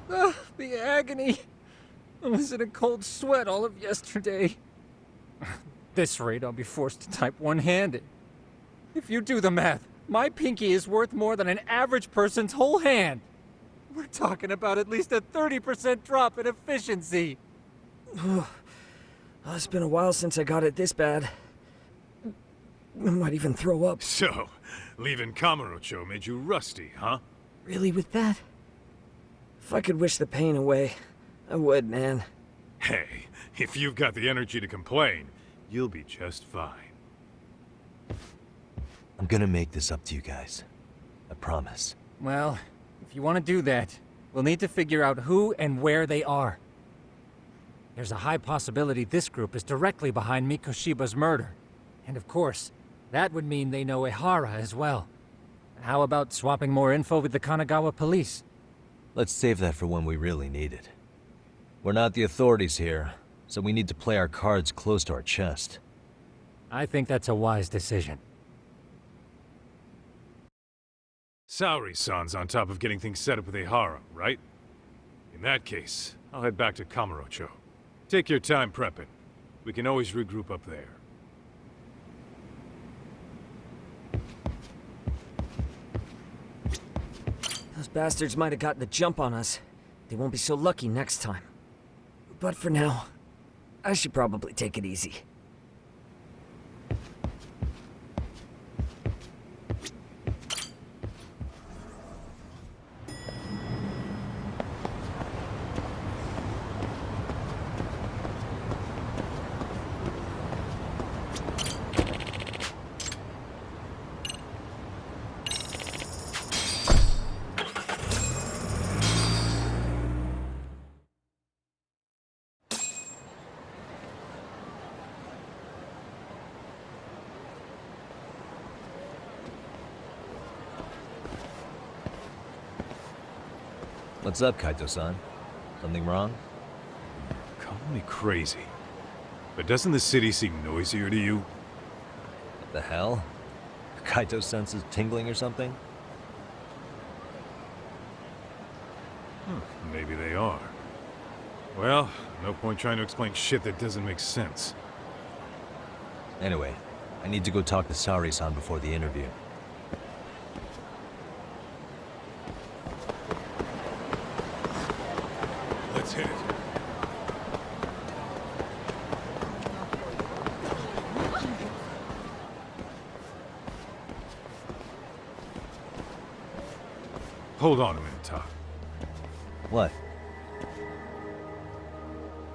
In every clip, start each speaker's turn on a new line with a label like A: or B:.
A: The agony. I was in a cold sweat all of yesterday. At this rate, I'll be forced to type one-handed. If you do the math, my pinky is worth more than an average person's whole hand. We're talking about at least a 30% drop in efficiency.
B: It's been a while since I got it this bad. I might even throw up.
C: So, leaving Kamurocho made you rusty, huh?
B: Really with that? If I could wish the pain away, I would, man.
C: Hey, if you've got the energy to complain, you'll be just fine.
D: I'm gonna make this up to you guys. I promise.
A: Well, if you want to do that, we'll need to figure out who and where they are. There's a high possibility this group is directly behind Mikoshiba's murder. And of course, that would mean they know Ehara as well. How about swapping more info with the Kanagawa police?
D: Let's save that for when we really need it. We're not the authorities here, so we need to play our cards close to our chest.
A: I think that's a wise decision.
C: Saori-san's on top of getting things set up with Ehara, right? In that case, I'll head back to Kamurocho. Take your time prepping. We can always regroup up there.
B: Those bastards might have gotten the jump on us. They won't be so lucky next time. But for now, I should probably take it easy.
D: What's up, Kaito-san? Something wrong?
C: Call me crazy, but doesn't the city seem noisier to you?
D: What the hell? Kaito's senses tingling or something?
C: Maybe they are. Well, no point trying to explain shit that doesn't make sense.
D: Anyway, I need to go talk to Saori-san before the interview.
C: Let's hit it. Hold on a minute, Todd.
D: What?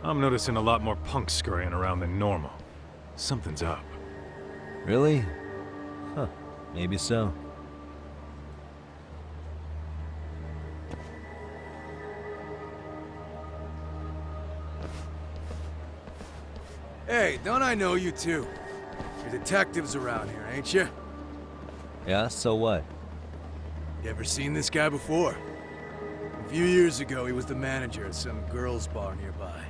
C: I'm noticing a lot more punks scurrying around than normal. Something's up.
D: Really? Huh. Maybe so.
E: Hey, don't I know you too? You're detectives around here, ain't you?
D: Yeah, so what?
E: You ever seen this guy before? A few years ago, he was the manager at some girls' bar nearby.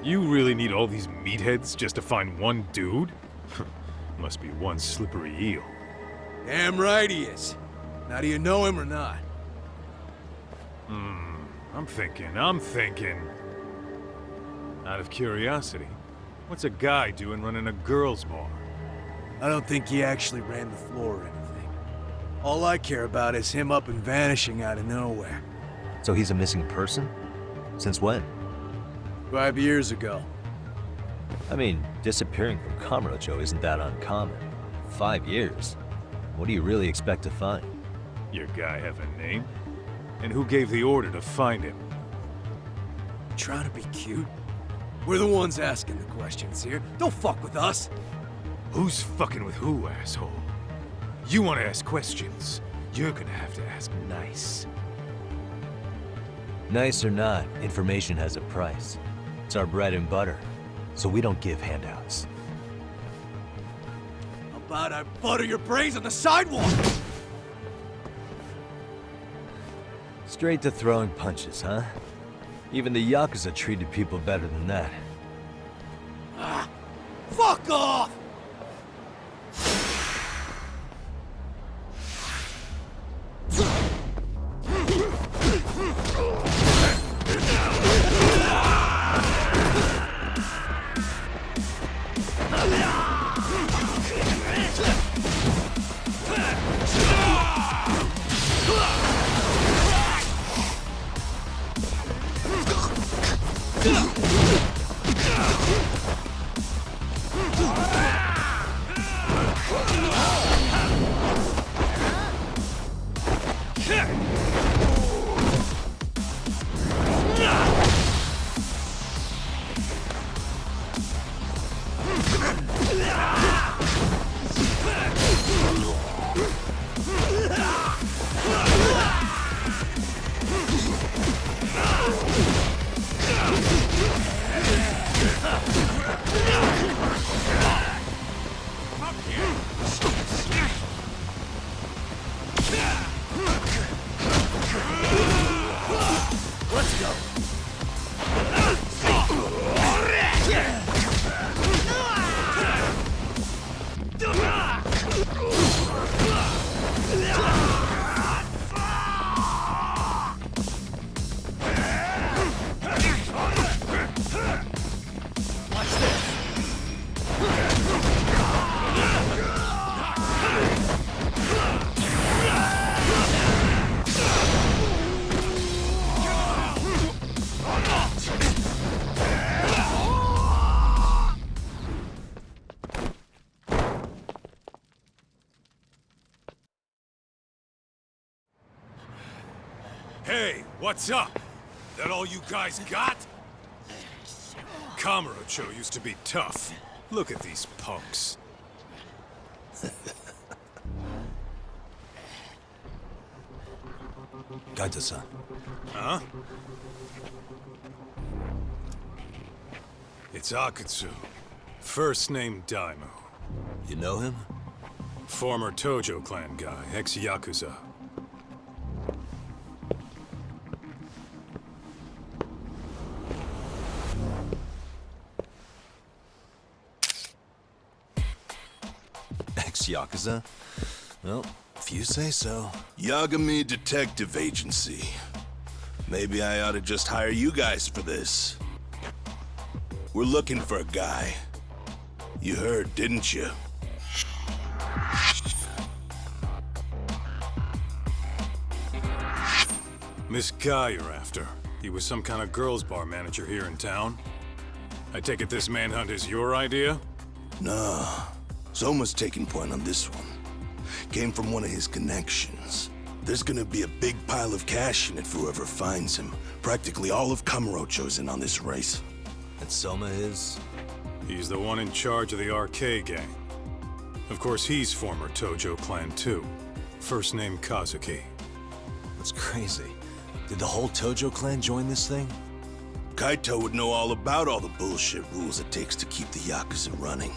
C: You really need all these meatheads just to find one dude? Must be one slippery eel.
E: Damn right he is. Now, do you know him or not?
C: I'm thinking. Out of curiosity, what's a guy doing running a girls' bar?
E: I don't think he actually ran the floor or anything. All I care about is him up and vanishing out of nowhere.
D: So he's a missing person? Since when?
E: 5 years ago.
D: I mean, disappearing from Kamurocho isn't that uncommon. 5 years? What do you really expect to find?
C: Your guy have a name? And who gave the order to find him?
E: Trying to be cute? We're the ones asking the questions here. Don't fuck with us.
C: Who's fucking with who, asshole? You want to ask questions? You're gonna have to ask nice.
D: Nice or not, information has a price. It's our bread and butter, so we don't give handouts.
E: How about I butter your brains on the sidewalk?
D: Straight to throwing punches, huh? Even the Yakuza treated people better than that.
E: Ah, fuck off! Let's go.
C: Hey, what's up? That all you guys got? Kamurocho used to be tough. Look at these punks.
D: Kaito-san.
C: Huh? It's Akutsu. First name Daimyo.
D: You know him?
C: Former Tojo clan guy, ex-Yakuza.
D: Ex-Yakuza? Well, if you say so.
F: Yagami Detective Agency. Maybe I ought to just hire you guys for this. We're looking for a guy. You heard, didn't you?
C: This guy you're after, he was some kind of girls' bar manager here in town? I take it this manhunt is your idea?
F: Nah. Zoma's taking point on this one. Came from one of his connections. There's gonna be a big pile of cash in it for whoever finds him. Practically all of Kamurocho's in on this race.
D: And Soma is?
C: He's the one in charge of the RK gang. Of course, he's former Tojo clan too. First name Kazuki.
D: That's crazy. Did the whole Tojo clan join this thing?
F: Kaito would know all about all the bullshit rules it takes to keep the Yakuza running.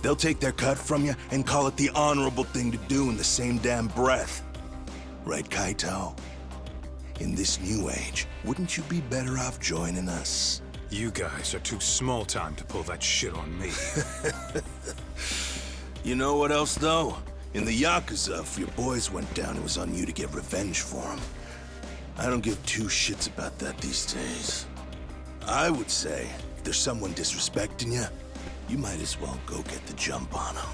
F: They'll take their cut from you and call it the honorable thing to do in the same damn breath. Right, Kaito? In this new age, wouldn't you be better off joining us?
C: You guys are too small time to pull that shit on me.
F: You know what else, though? In the Yakuza, if your boys went down, it was on you to get revenge for them. I don't give two shits about that these days. I would say, if there's someone disrespecting you, you might as well go get the jump on them.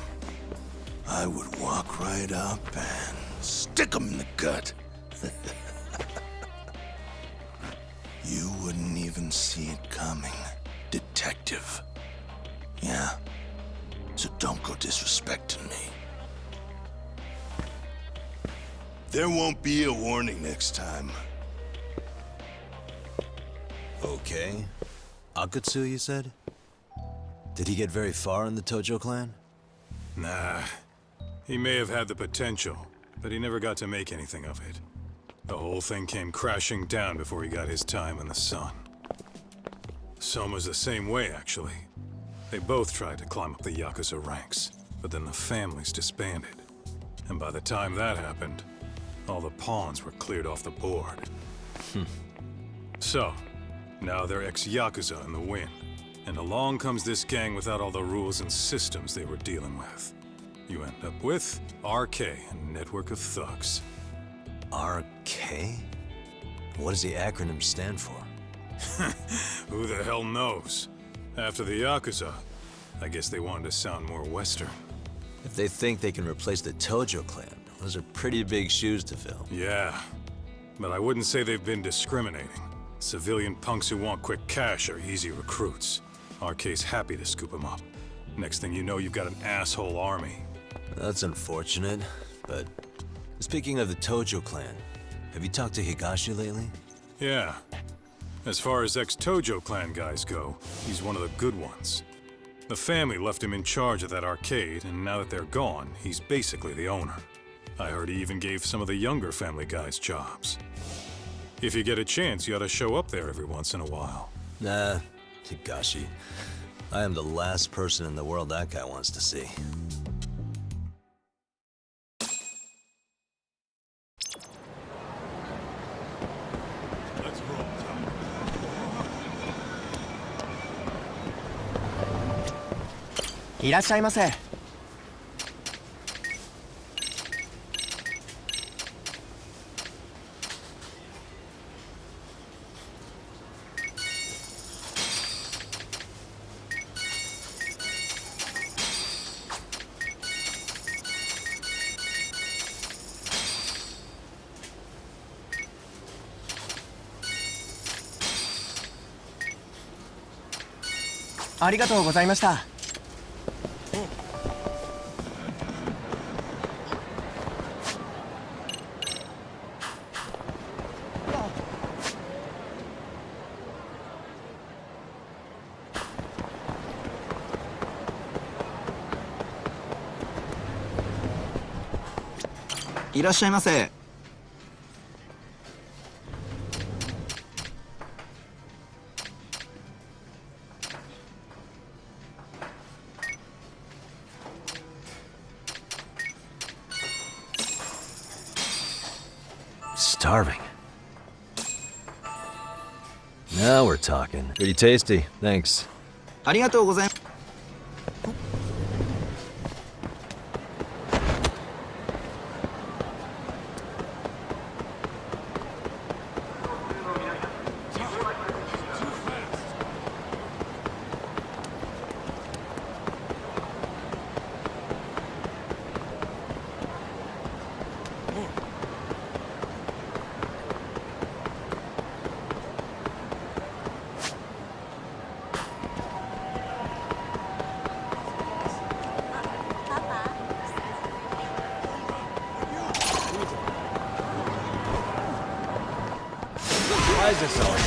F: I would walk right up and stick them in the gut. You wouldn't even see it coming, detective. Yeah, so don't go disrespecting me. There won't be a warning next time.
D: Okay. Akutsu, you said? Did he get very far in the Tojo clan?
C: Nah. He may have had the potential, but he never got to make anything of it. The whole thing came crashing down before he got his time in the sun. Soma's the same way, actually. They both tried to climb up the Yakuza ranks, but then the families disbanded. And by the time that happened, all the pawns were cleared off the board. So, now they're ex-Yakuza in the wind. And along comes this gang without all the rules and systems they were dealing with. You end up with RK, a network of thugs.
D: RK? What does the acronym stand for?
C: Who the hell knows? After the Yakuza, I guess they wanted to sound more Western.
D: If they think they can replace the Tojo clan, those are pretty big shoes to fill.
C: Yeah, but I wouldn't say they've been discriminating. Civilian punks who want quick cash are easy recruits. RK's happy to scoop them up. Next thing you know, you've got an asshole army.
D: That's unfortunate, but speaking of the Tojo clan, have you talked to Higashi lately?
C: Yeah. As far as ex-Tojo clan guys go, he's one of the good ones. The family left him in charge of that arcade, and now that they're gone, he's basically the owner. I heard he even gave some of the younger family guys jobs. If you get a chance, you ought to show up there every once in a while.
D: Nah, Higashi. I am the last person in the world that guy wants to see.
G: いらっしゃいませ。ありがとうございました。いらっしゃいませ。
D: Starving. Now we're talking. Pretty tasty, thanks.
G: ありがとうございます。
D: Why is this all?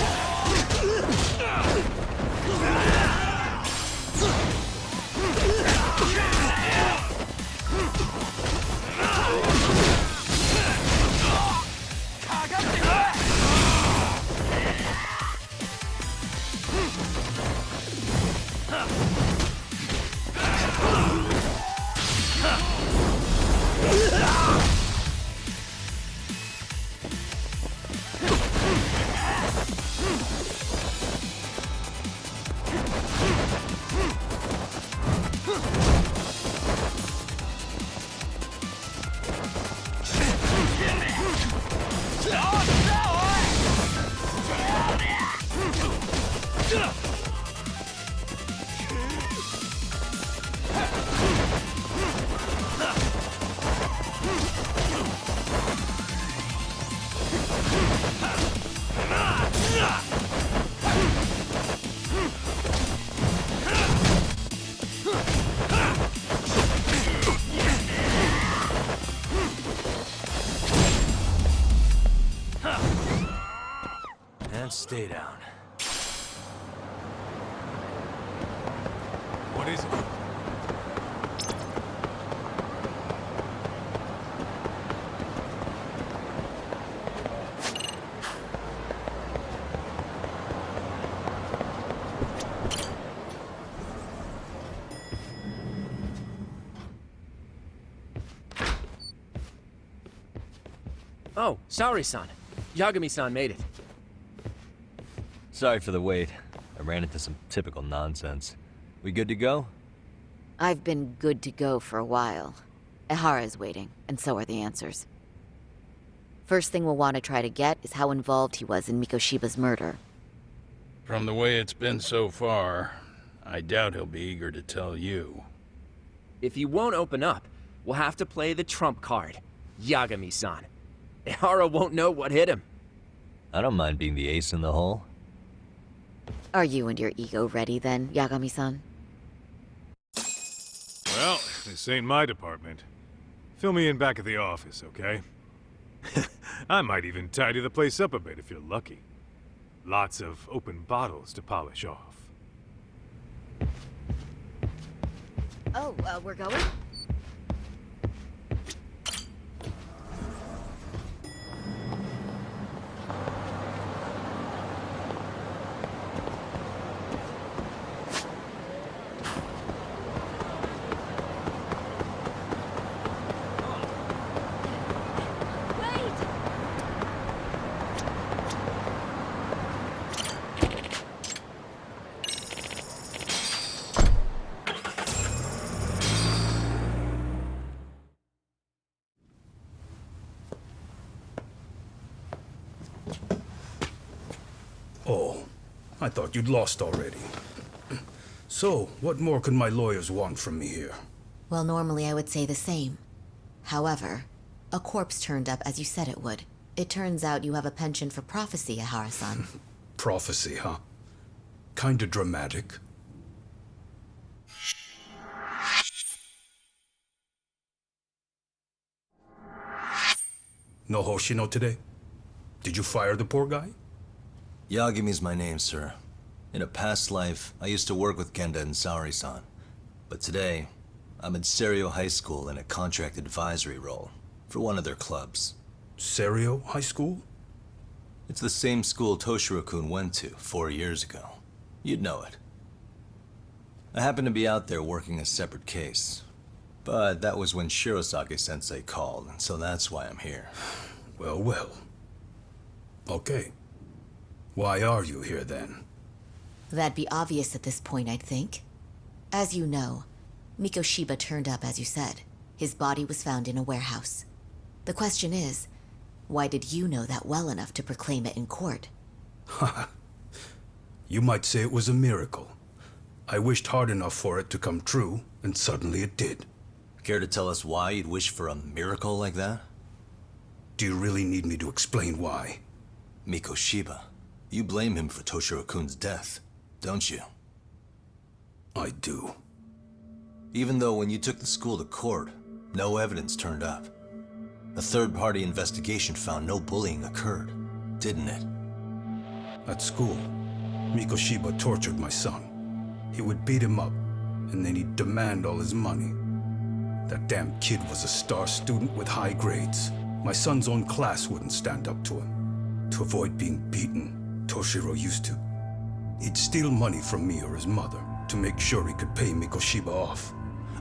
D: And stay down.
C: What is it?
H: Oh, sorry-san. Yagami-san made it.
D: Sorry for the wait. I ran into some typical nonsense. We good to go?
I: I've been good to go for a while. Ehara's waiting, and so are the answers. First thing we'll want to try to get is how involved he was in Mikoshiba's murder.
J: From the way it's been so far, I doubt he'll be eager to tell you.
H: If he won't open up, we'll have to play the trump card. Yagami-san. Ehara won't know what hit him.
D: I don't mind being the ace in the hole.
I: Are you and your ego ready then, Yagami-san?
C: Well, this ain't my department. Fill me in back at the office, okay? I might even tidy the place up a bit if you're lucky. Lots of open bottles to polish off.
I: Oh, we're going?
K: I thought you'd lost already. So, what more could my lawyers want from me here?
I: Well, normally I would say the same. However, a corpse turned up as you said it would. It turns out you have a penchant for prophecy, Ihara-san.
K: Prophecy, huh? Kinda dramatic. No Hoshino today? Did you fire the poor guy?
D: Yagumi's my name, sir. In a past life, I used to work with Kenda and Saori-san. But today, I'm at Serio High School in a contract advisory role for one of their clubs.
K: Serio High School?
D: It's the same school Toshiro-kun went to 4 years ago. You'd know it. I happened to be out there working a separate case. But that was when Shirosake-sensei called, and so that's why I'm here.
K: Well, well. Okay. Why are you here then?
I: That'd be obvious at this point, I'd think. As you know, Mikoshiba turned up as you said. His body was found in a warehouse. The question is, why did you know that well enough to proclaim it in court?
K: Haha. You might say it was a miracle. I wished hard enough for it to come true, and suddenly it did.
D: Care to tell us why you'd wish for a miracle like that?
K: Do you really need me to explain why?
D: Mikoshiba. You blame him for Toshiro-kun's death, don't you?
K: I do.
D: Even though when you took the school to court, no evidence turned up. A third-party investigation found no bullying occurred, didn't it?
K: At school, Mikoshiba tortured my son. He would beat him up, and then he'd demand all his money. That damn kid was a star student with high grades. My son's own class wouldn't stand up to him. To avoid being beaten, Toshiro used to. He'd steal money from me or his mother to make sure he could pay Mikoshiba off.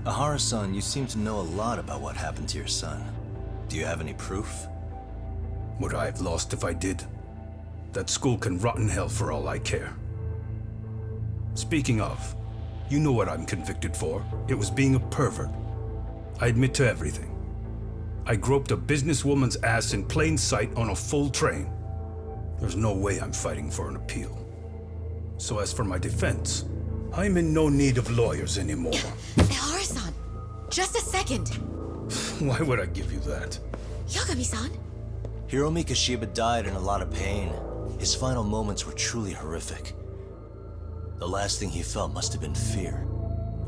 D: Ihara-san, you seem to know a lot about what happened to your son. Do you have any proof?
K: Would I have lost if I did? That school can rot in hell for all I care. Speaking of, you know what I'm convicted for. It was being a pervert. I admit to everything. I groped a businesswoman's ass in plain sight on a full train. There's no way I'm fighting for an appeal. So as for my defense, I'm in no need of lawyers anymore.
I: Ihara-san, just a second.
K: Why would I give you that?
I: Yagami-san.
D: Hiro Mikoshiba died in a lot of pain. His final moments were truly horrific. The last thing he felt must have been fear.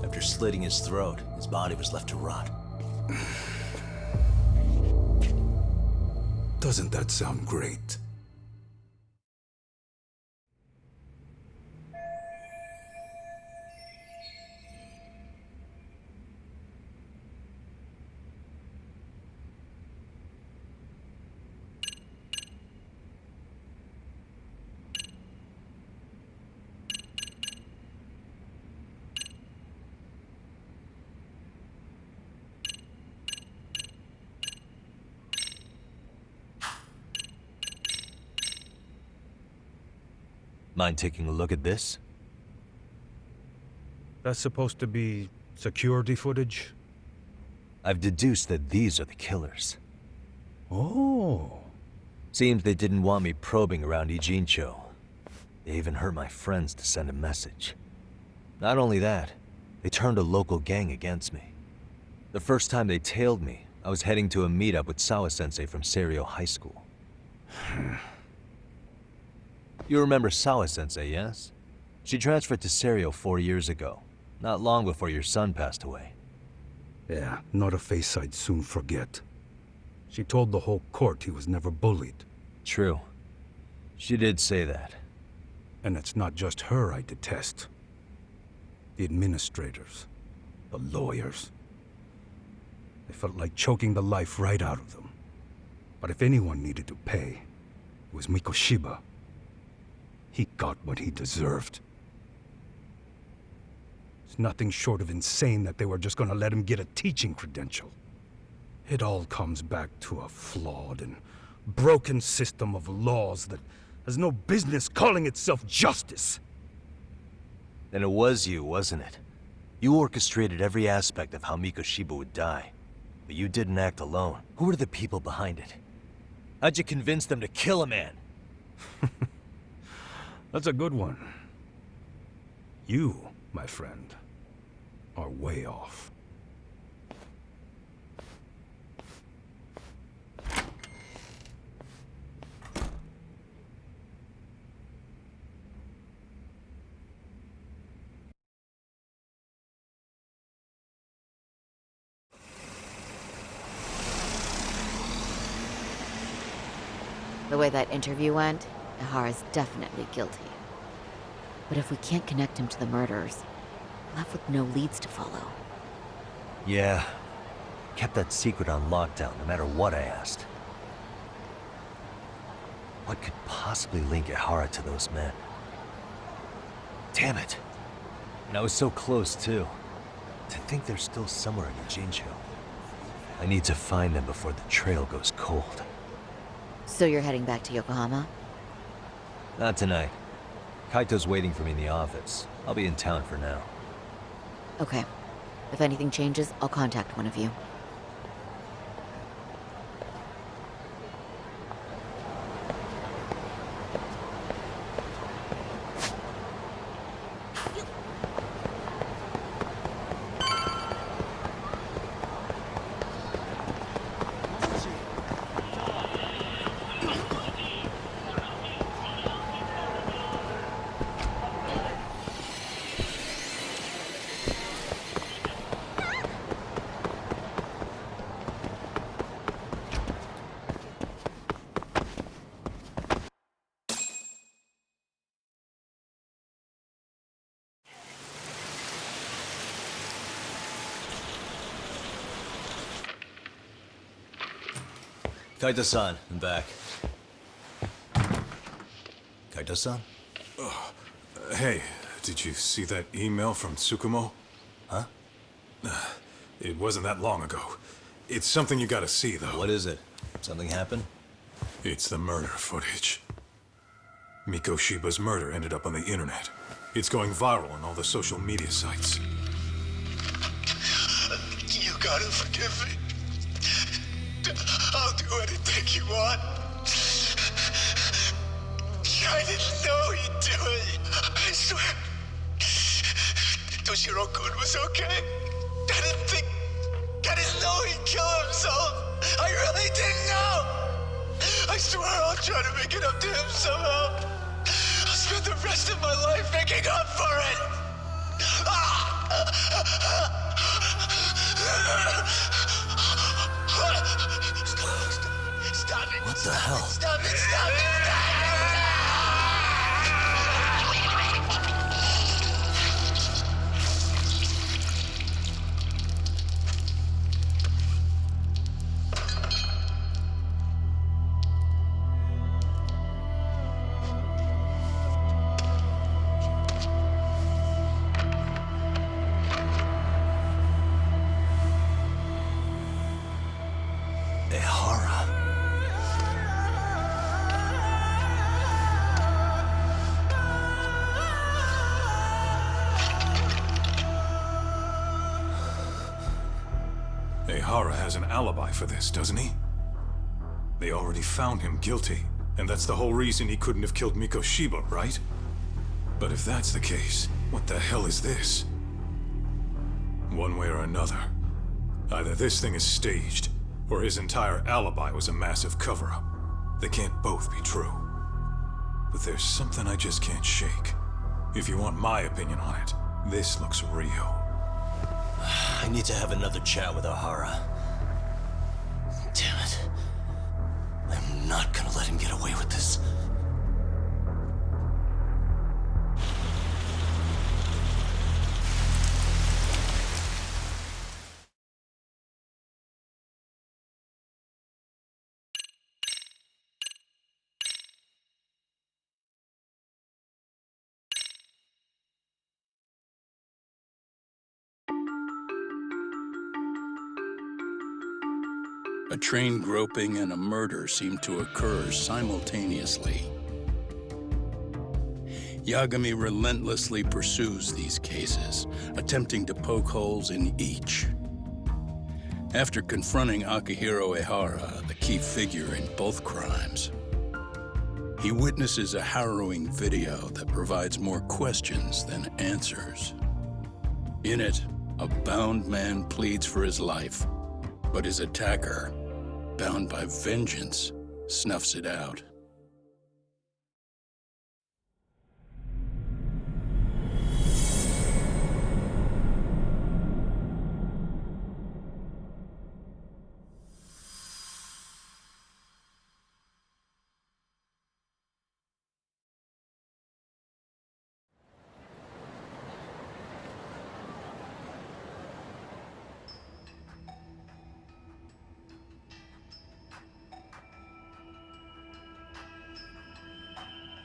D: After slitting his throat, his body was left to rot.
K: Doesn't that sound great?
D: Mind taking a look at this?
K: That's supposed to be security footage?
D: I've deduced that these are the killers.
K: Oh.
D: Seems they didn't want me probing around Ijincho. They even hurt my friends to send a message. Not only that, they turned a local gang against me. The first time they tailed me, I was heading to a meetup with Sawa-sensei from Serio High School. You remember Sawa-sensei, yes? She transferred to Serio 4 years ago, not long before your son passed away.
K: Yeah, not a face I'd soon forget. She told the whole court he was never bullied.
D: True. She did say that.
K: And it's not just her I detest. The administrators, the lawyers. They felt like choking the life right out of them. But if anyone needed to pay, it was Mikoshiba. He got what he deserved. It's nothing short of insane that they were just gonna let him get a teaching credential. It all comes back to a flawed and broken system of laws that has no business calling itself justice.
D: Then it was you, wasn't it? You orchestrated every aspect of how Mikoshiba would die. But you didn't act alone. Who were the people behind it? How'd you convince them to kill a man?
K: That's a good one. You, my friend, are way off.
I: The way that interview went, Ihara's definitely guilty. But if we can't connect him to the murderers, we're left with no leads to follow.
D: Yeah. Kept that secret on lockdown no matter what I asked. What could possibly link Ihara to those men? Damn it. And I was so close, too. To think they're still somewhere in Ijincho. I need to find them before the trail goes cold.
I: So you're heading back to Yokohama?
D: Not tonight. Kaito's waiting for me in the office. I'll be in town for now.
I: Okay. If anything changes, I'll contact one of you.
D: Kaito-san, I'm back. Kaito-san?
C: Hey, did you see that email from Tsukumo?
D: Huh?
C: It wasn't that long ago. It's something you gotta see, though.
D: What is it? Something happened?
C: It's the murder footage. Miko Shiba's murder ended up on the internet. It's going viral on all the social media sites.
F: You gotta forgive me. I'll do anything you want. I didn't know he'd do it. I swear. Toshiro-kun was okay. I didn't know he'd kill himself. I really didn't know. I swear I'll try to make it up to him somehow. I'll spend the rest of my life making up for it. Stop it.
D: What the hell?
F: Stop it. Stop it.
C: Ihara has an alibi for this, doesn't he? They already found him guilty, and that's the whole reason he couldn't have killed Miko Shiba, right? But if that's the case, what the hell is this? One way or another, either this thing is staged, or his entire alibi was a massive cover-up. They can't both be true. But there's something I just can't shake. If you want my opinion on it, this looks real.
D: I need to have another chat with Ihara. Damn it. I'm not gonna let him get away with this.
J: A train groping and a murder seem to occur simultaneously. Yagami relentlessly pursues these cases, attempting to poke holes in each. After confronting Akihiro Ihara, the key figure in both crimes, He witnesses a harrowing video that provides more questions than answers. In it, a bound man pleads for his life, but his attacker, bound by vengeance, snuffs it out.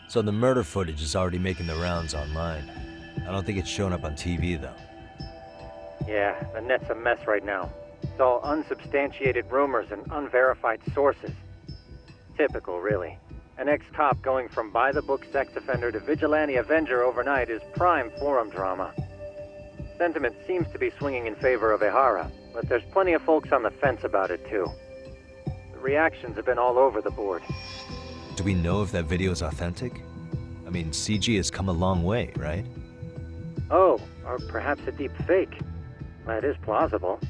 D: So the murder footage is already making the rounds online. I don't think it's showing up on TV, though.
A: Yeah, the net's a mess right now. It's all unsubstantiated rumors and unverified sources. Typical, really. An ex-cop going from by-the-book sex offender to vigilante avenger overnight is prime forum drama. Sentiment seems to be swinging in favor of Ehara, but there's plenty of folks on the fence about it, too. The reactions have been all over the board.
D: Do we know if that video is authentic? I mean, CG has come a long way, right?
A: Oh, or perhaps a deep fake. That is plausible.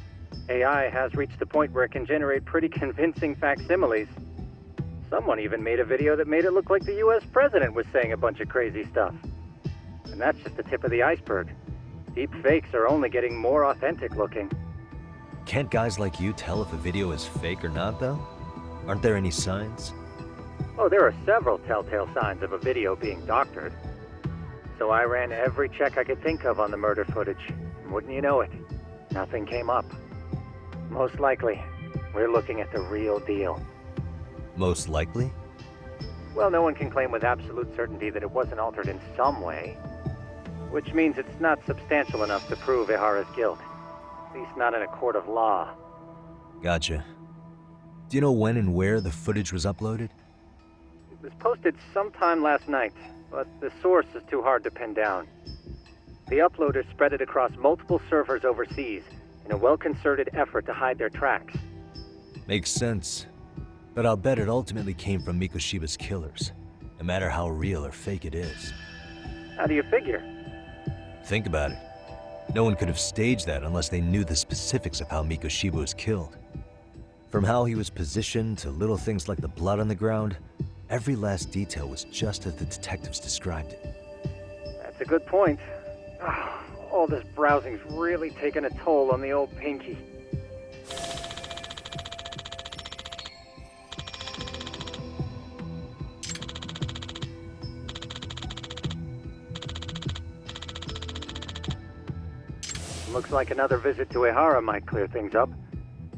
A: AI has reached the point where it can generate pretty convincing facsimiles. Someone even made a video that made it look like the US president was saying a bunch of crazy stuff. And that's just the tip of the iceberg. Deep fakes are only getting more authentic looking.
D: Can't guys like you tell if a video is fake or not, though? Aren't there any signs?
A: Oh, there are several telltale signs of a video being doctored. So I ran every check I could think of on the murder footage. And wouldn't you know it, nothing came up. Most likely, we're looking at the real deal.
D: Most likely?
A: Well, no one can claim with absolute certainty that it wasn't altered in some way. Which means it's not substantial enough to prove Ehara's guilt. At least not in a court of law.
D: Gotcha. Do you know when and where the footage was uploaded?
A: It was posted sometime last night, but the source is too hard to pin down. The uploaders spread it across multiple servers overseas in a well-concerted effort to hide their tracks.
D: Makes sense. But I'll bet it ultimately came from Mikoshiba's killers, no matter how real or fake it is.
A: How do you figure?
D: Think about it. No one could have staged that unless they knew the specifics of how Mikoshiba was killed. From how he was positioned to little things like the blood on the ground, every last detail was just as the detectives described it.
A: That's a good point. All this browsing's really taken a toll on the old pinky. Looks like another visit to Ehara might clear things up.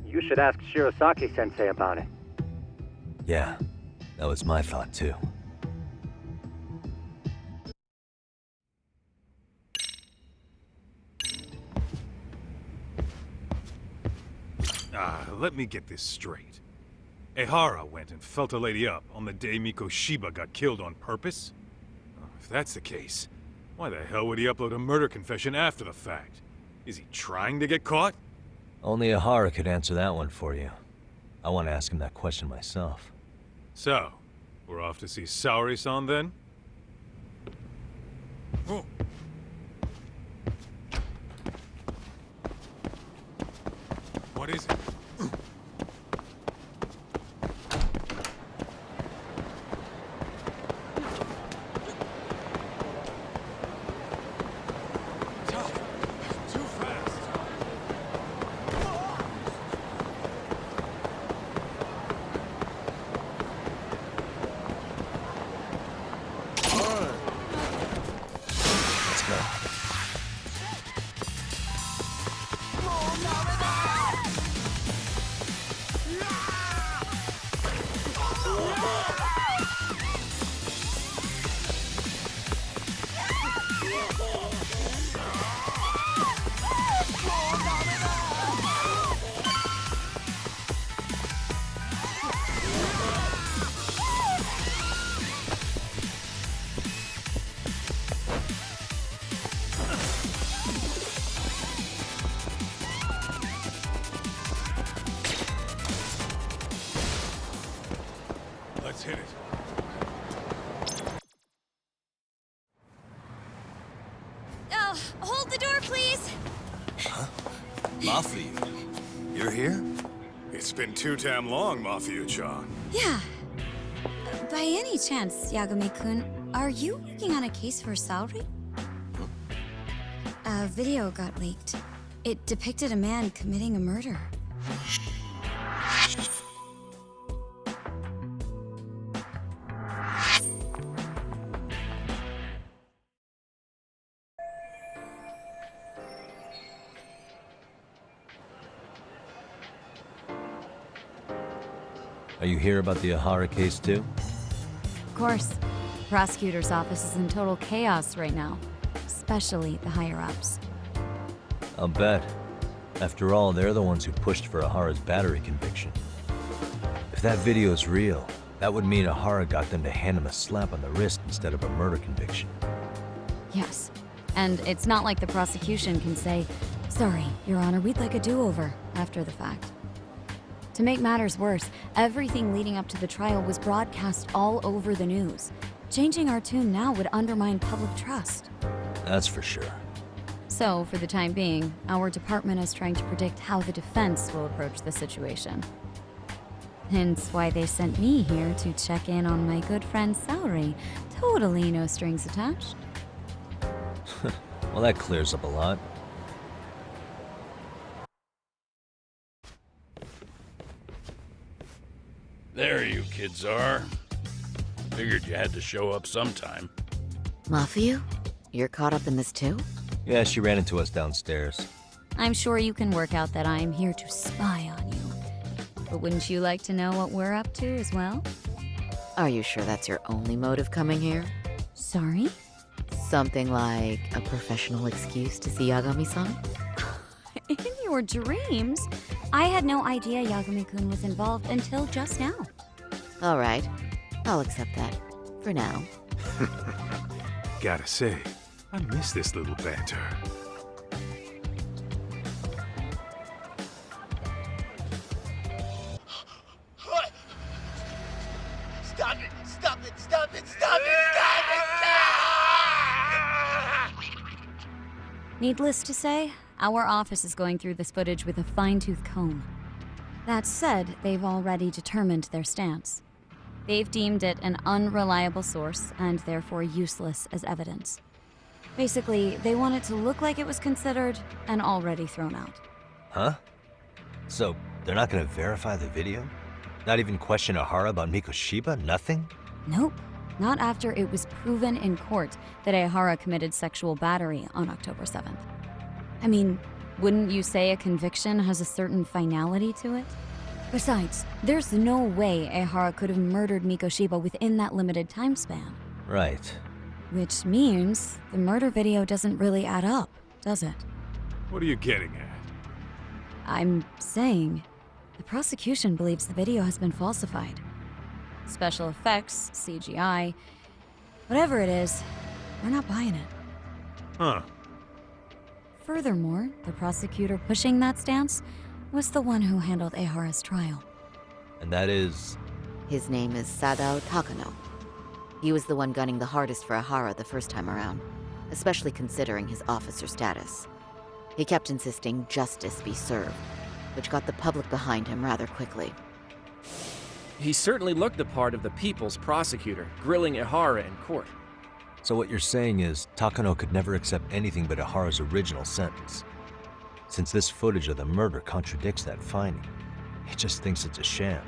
A: You should ask Shirosaki-sensei about it.
D: Yeah, that was my thought too.
C: Let me get this straight. Ehara went and felt a lady up on the day Mikoshiba got killed on purpose? If that's the case, why the hell would he upload a murder confession after the fact? Is he trying to get caught?
D: Only Ehara could answer that one for you. I want to ask him that question myself.
C: So, we're off to see Saori-san then? Oh. What is it? Let's hit it.
F: Mafia, you're here?
C: It's been too damn long, Mafia-chan.
L: Yeah. By any chance, Yagami-kun, are you working on a case for Saori? A video got leaked. It depicted a man committing a murder.
D: Are you here about the Ahara case too?
M: Of course. The prosecutor's office is in total chaos right now, especially the higher-ups.
D: I'll bet. After all, they're the ones who pushed for Ahara's battery conviction. If that video is real, that would mean Ahara got them to hand him a slap on the wrist instead of a murder conviction.
M: Yes. And it's not like the prosecution can say, "Sorry, Your Honor, we'd like a do-over," after the fact. To make matters worse, everything leading up to the trial was broadcast all over the news. Changing our tune now would undermine public trust.
D: That's for sure.
M: So, for the time being, our department is trying to predict how the defense will approach the situation. Hence why they sent me here to check in on my good friend Saori. Totally no strings attached.
D: Well, that clears up a lot.
J: There you kids are. Figured you had to show up sometime.
I: Mafia? You're caught up in this too?
D: Yeah, she ran into us downstairs.
M: I'm sure you can work out that I'm here to spy on you. But wouldn't you like to know what we're up to as well?
I: Are you sure that's your only motive coming here?
M: Sorry?
I: Something like a professional excuse to see Yagami-san?
M: In your dreams? I had no idea Yagami-kun was involved until just now.
I: All right, I'll accept that. For now.
C: Gotta say, I miss this little banter.
F: Stop it! Stop it! Stop it! Stop it! Stop it!
M: Needless to say, our office is going through this footage with a fine-tooth comb. That said, they've already determined their stance. They've deemed it an unreliable source and therefore useless as evidence. Basically, they want it to look like it was considered and already thrown out.
D: Huh? So, they're not gonna verify the video? Not even question Ahara about Mikoshiba? Nothing?
M: Nope. Not after it was proven in court that Ahara committed sexual battery on October 7th. I mean, wouldn't you say a conviction has a certain finality to it? Besides, there's no way Ehara could have murdered Mikoshiba within that limited time span.
D: Right.
M: Which means the murder video doesn't really add up, does it?
C: What are you getting at?
M: I'm saying the prosecution believes the video has been falsified. Special effects, CGI, whatever it is, we're not buying it.
C: Huh.
M: Furthermore, the prosecutor pushing that stance was the one who handled Ehara's trial.
D: And that is?
I: His name is Sadao Takano. He was the one gunning the hardest for Ahara the first time around, especially considering his officer status. He kept insisting justice be served, which got the public behind him rather quickly.
H: He certainly looked the part of the people's prosecutor, grilling Ehara in court.
D: So what you're saying is, Takano could never accept anything but Ahara's original sentence. Since this footage of the murder contradicts that finding, he just thinks it's a sham.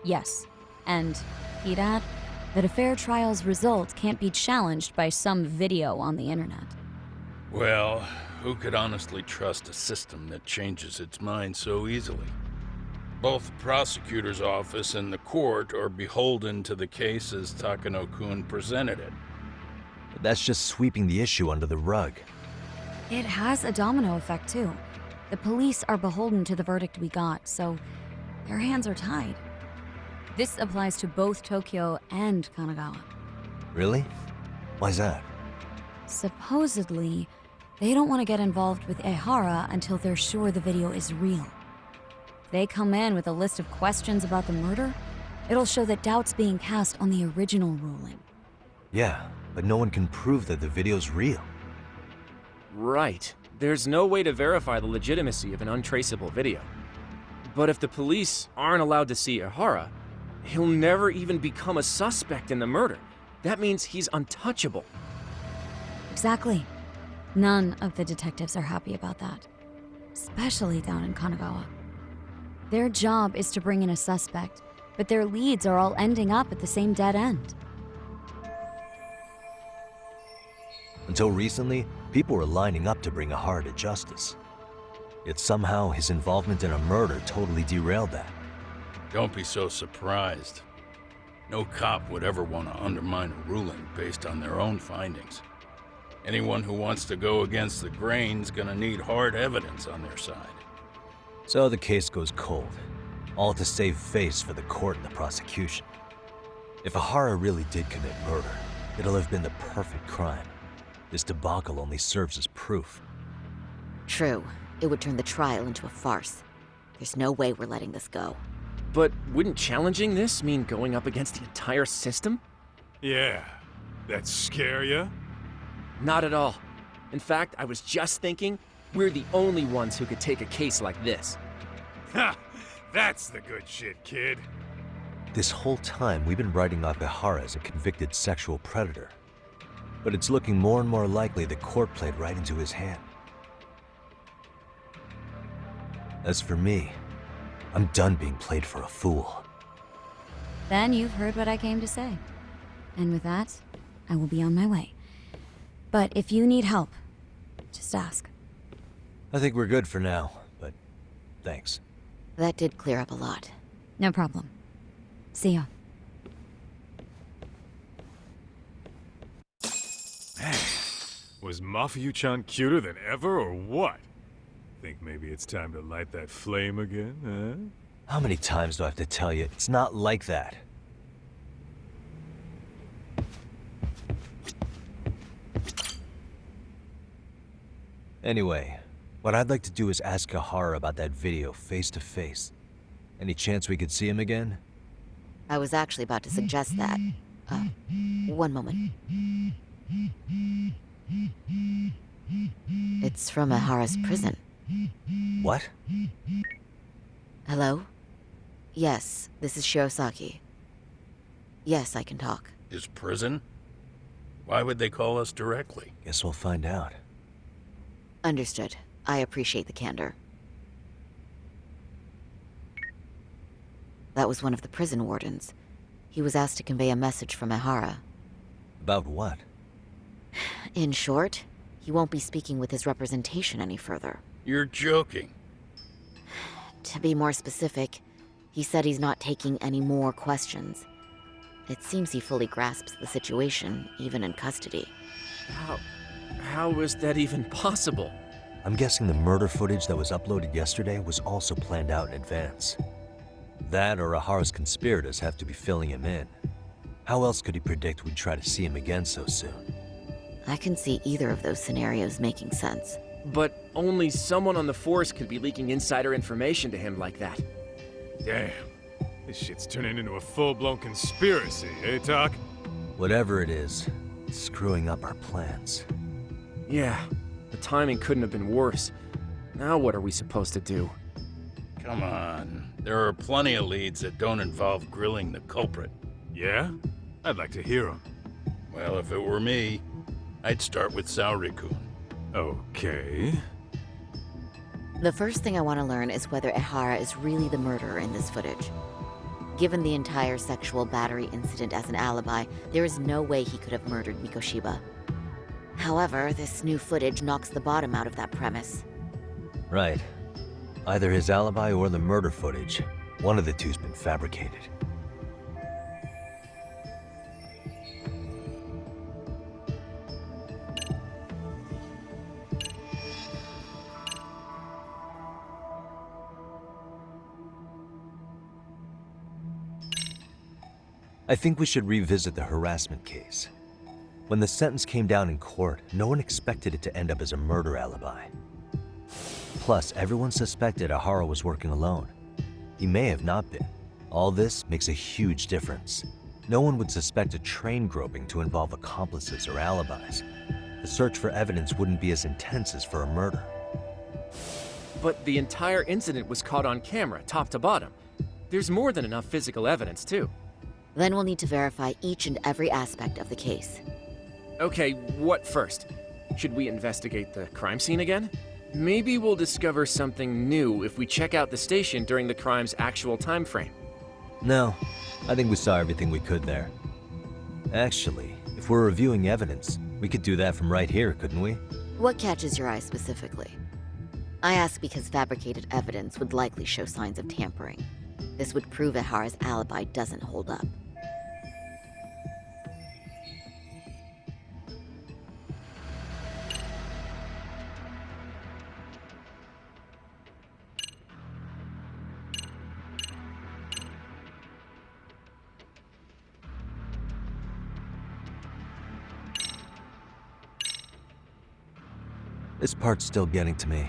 M: Yes, and he'd add that a fair trial's result can't be challenged by some video on the internet.
J: Well, who could honestly trust a system that changes its mind so easily? Both the prosecutor's office and the court are beholden to the case as Takano-kun presented it.
D: But that's just sweeping the issue under the rug.
M: It has a domino effect, too. The police are beholden to the verdict we got, so their hands are tied. This applies to both Tokyo and Kanagawa.
D: Really? Why's that?
M: Supposedly, they don't want to get involved with Ehara until they're sure the video is real. If they come in with a list of questions about the murder, it'll show that doubt's being cast on the original ruling.
D: Yeah, but no one can prove that the video's real.
H: Right. there's no way to verify the legitimacy of an untraceable video. But if the police aren't allowed to see Ihara, he'll never even become a suspect in the murder. That means he's untouchable.
M: Exactly. None of the detectives are happy about that. Especially down in Kanagawa. Their job is to bring in a suspect, but their leads are all ending up at the same dead end.
D: Until recently, people were lining up to bring Ihara to justice. Yet somehow his involvement in a murder totally derailed that.
J: Don't be so surprised. No cop would ever want to undermine a ruling based on their own findings. Anyone who wants to go against the grain's gonna need hard evidence on their side.
D: So the case goes cold, all to save face for the court and the prosecution. If Ihara really did commit murder, it'll have been the perfect crime. This debacle only serves as proof.
I: True. It would turn the trial into a farce. There's no way we're letting this go.
H: But wouldn't challenging this mean going up against the entire system?
C: Yeah. That scare ya?
H: Not at all. In fact, I was just thinking, we're the only ones who could take a case like this.
C: Ha! That's the good shit, kid.
D: This whole time, we've been writing off Ihara as a convicted sexual predator. But it's looking more and more likely the court played right into his hand. As for me, I'm done being played for a fool.
M: Then you've heard what I came to say. And with that, I will be on my way. But if you need help, just ask.
D: I think we're good for now, but thanks.
I: That did clear up a lot.
M: No problem. See ya.
C: Was Mafuyu-chan cuter than ever, or what? Think maybe it's time to light that flame again, huh?
D: How many times do I have to tell you, it's not like that? Anyway, what I'd like to do is ask Ihara about that video face to face. Any chance we could see him again?
I: I was actually about to suggest that. One moment. It's from Ihara's prison.
D: What?
I: Hello? Yes, this is Shirosaki. Yes, I can talk.
J: His prison? Why would they call us directly?
D: Guess we'll find out.
I: Understood. I appreciate the candor. That was one of the prison wardens. He was asked to convey a message from Ihara.
D: About what?
I: In short, he won't be speaking with his representation any further.
J: You're joking.
I: To be more specific, he said he's not taking any more questions. It seems he fully grasps the situation, even in custody.
H: How is that even possible?
D: I'm guessing the murder footage that was uploaded yesterday was also planned out in advance. That or Ihara's conspirators have to be filling him in. How else could he predict we'd try to see him again so soon?
I: I can see either of those scenarios making sense.
H: But only someone on the force could be leaking insider information to him like that.
C: Damn. This shit's turning into a full-blown conspiracy, eh, Talk?
D: Whatever it is, it's screwing up our plans.
H: Yeah, the timing couldn't have been worse. Now what are we supposed to do?
J: Come on. There are plenty of leads that don't involve grilling the culprit.
C: Yeah? I'd like to hear them.
J: Well, if it were me, I'd start with Saori-kun.
C: Okay.
I: The first thing I want to learn is whether Ihara is really the murderer in this footage. Given the entire sexual battery incident as an alibi, there is no way he could have murdered Mikoshiba. However, this new footage knocks the bottom out of that premise.
D: Right. Either his alibi or the murder footage. One of the two's been fabricated. I think we should revisit the harassment case. When the sentence came down in court, no one expected it to end up as a murder alibi. Plus, everyone suspected Ihara was working alone. He may have not been. All this makes a huge difference. No one would suspect a train groping to involve accomplices or alibis. the search for evidence wouldn't be as intense as for a murder.
H: But the entire incident was caught on camera, top to bottom. There's more than enough physical evidence, too.
I: Then we'll need to verify each and every aspect of the case.
H: Okay, what first? Should we investigate the crime scene again? Maybe we'll discover something new if we check out the station during the crime's actual time frame.
D: No, I think we saw everything we could there. Actually, if we're reviewing evidence, we could do that from right here, couldn't we?
I: What catches your eye specifically? I ask because fabricated evidence would likely show signs of tampering. This would prove Ihara's alibi doesn't hold up.
D: This part's still getting to me.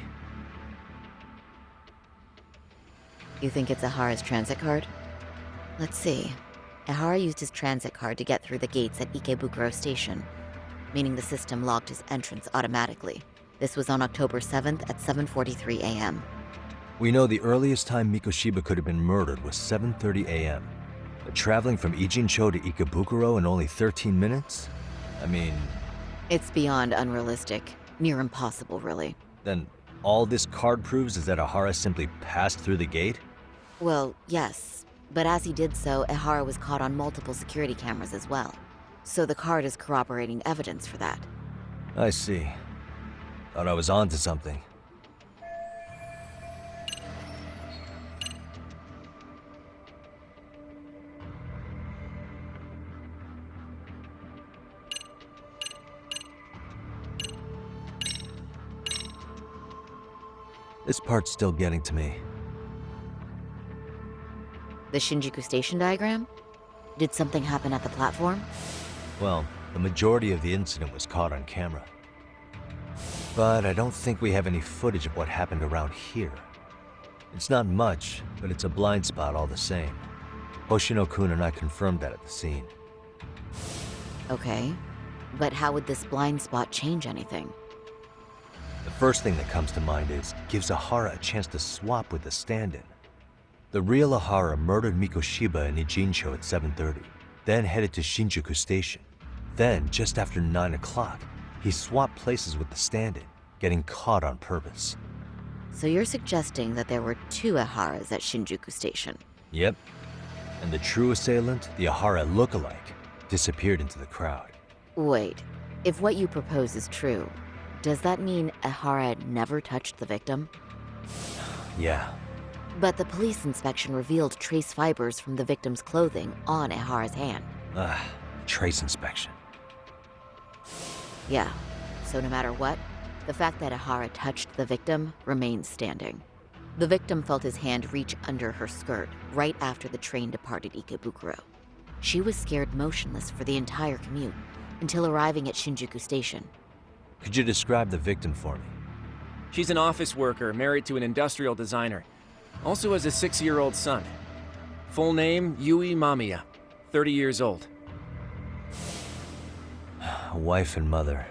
I: You think it's Ihara's transit card? Let's see. Ihara used his transit card to get through the gates at Ikebukuro Station, meaning the system logged his entrance automatically. This was on October 7th at 7:43 a.m.
D: We know the earliest time Mikoshiba could have been murdered was 7:30 a.m. But traveling from Ijincho to Ikebukuro in only 13 minutes? I mean...
I: It's beyond unrealistic. Near impossible, really.
D: Then all this card proves is that Ihara simply passed through the gate?
I: Well, yes. But as he did so, Ihara was caught on multiple security cameras as well. So the card is corroborating evidence for that.
D: I see. Thought I was onto something. This part's still getting to me.
I: The Shinjuku Station diagram? Did something happen at the platform?
D: Well, the majority of the incident was caught on camera. But I don't think we have any footage of what happened around here. It's not much, but it's a blind spot all the same. Hoshino-kun and I confirmed that at the scene.
I: Okay. But how would this blind spot change anything?
D: The first thing that comes to mind is, gives Ihara a chance to swap with the stand-in. The real Ihara murdered Mikoshiba in Ijincho at 7:30, then headed to Shinjuku Station. Then, just after 9 o'clock, he swapped places with the stand-in, getting caught on purpose.
I: So you're suggesting that there were two Iharas at Shinjuku Station?
D: Yep. And the true assailant, the Ihara look-alike, disappeared into the crowd.
I: Wait, if what you propose is true, does that mean Ihara never touched the victim?
D: Yeah.
I: But the police inspection revealed trace fibers from the victim's clothing on Ihara's hand.
D: Trace inspection.
I: Yeah, so no matter what, the fact that Ihara touched the victim remains standing. The victim felt his hand reach under her skirt right after the train departed Ikebukuro. She was scared motionless for the entire commute until arriving at Shinjuku Station.
D: Could you describe the victim for me?
H: She's an office worker married to an industrial designer. Also has a 6-year-old son. Full name, Yui Mamiya, 30 years old.
D: Wife and mother.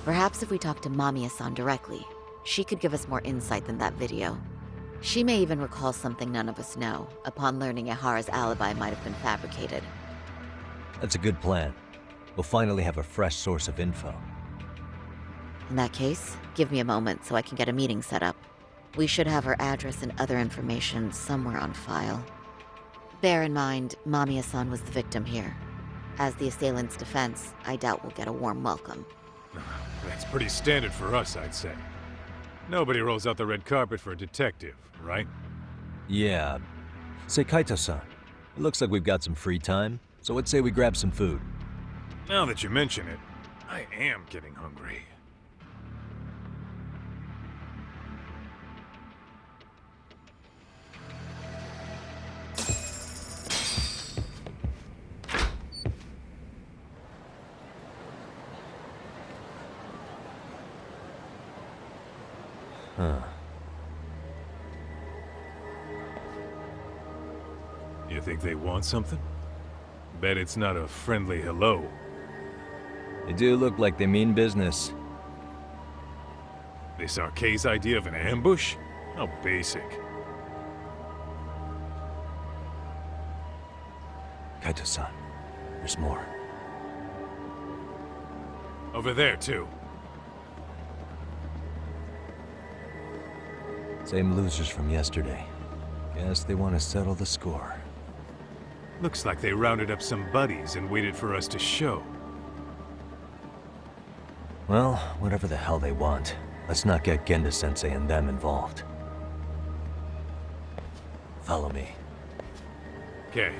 I: Perhaps if we talk to Mamiya-san directly, she could give us more insight than that video. She may even recall something none of us know, upon learning Ihara's alibi might have been fabricated.
D: That's a good plan. We'll finally have a fresh source of info.
I: In that case, give me a moment so I can get a meeting set up. We should have her address and other information somewhere on file. Bear in mind, Mamiya-san was the victim here. As the assailant's defense, I doubt we'll get a warm welcome.
C: That's pretty standard for us, I'd say. Nobody rolls out the red carpet for a detective, right?
D: Yeah. Say, Kaito-san, it looks like we've got some free time, so let's say we grab some food.
C: Now that you mention it, I am getting hungry.
D: Huh.
C: You think they want something? Bet it's not a friendly hello.
D: They do look like they mean business.
C: This Arcay's idea of an ambush? How basic.
D: Kaito-san, there's more.
C: Over there, too.
D: Same losers from yesterday. Guess they want to settle the score.
C: Looks like they rounded up some buddies and waited for us to show.
D: Well, whatever the hell they want, let's not get Genda-sensei and them involved. Follow me.
C: Okay.